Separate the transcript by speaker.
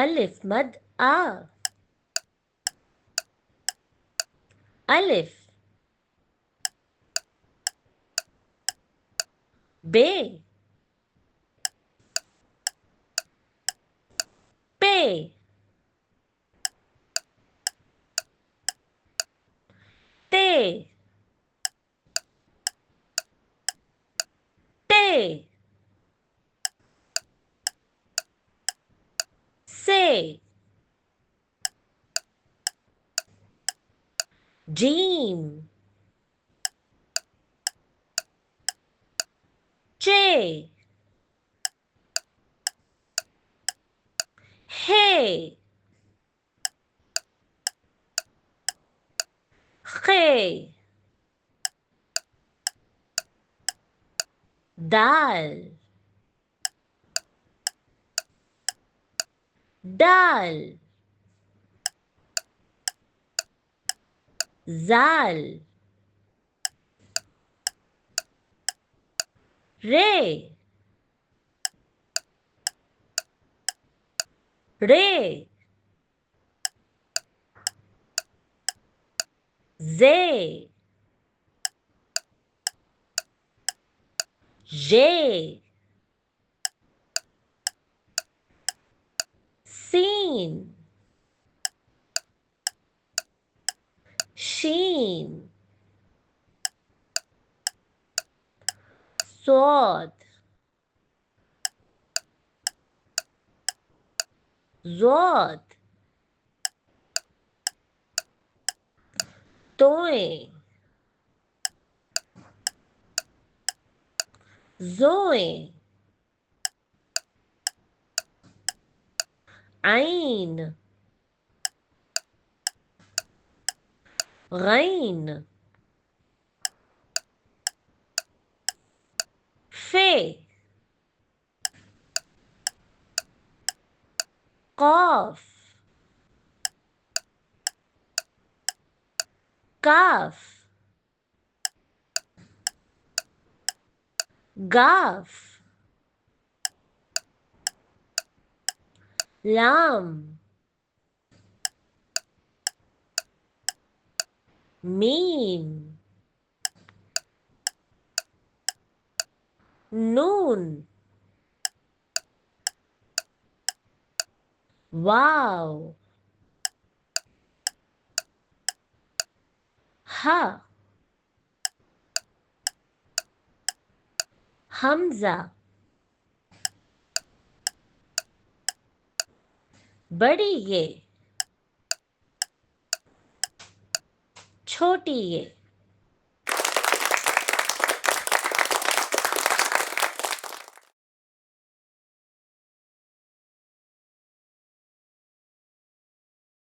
Speaker 1: अलिफ मद आ, अलिफ बे, पे, ते, ते, से, जीम, चे, हे, खे, दाल, दाल, जाल, रे, रे, जे, जे, सीन, शीन, صاد ضاد तोय जोए आइन गैन फे قاف काफ गाफ लाम मीम नून वाव हा हमजा बड़ी ये छोटी ये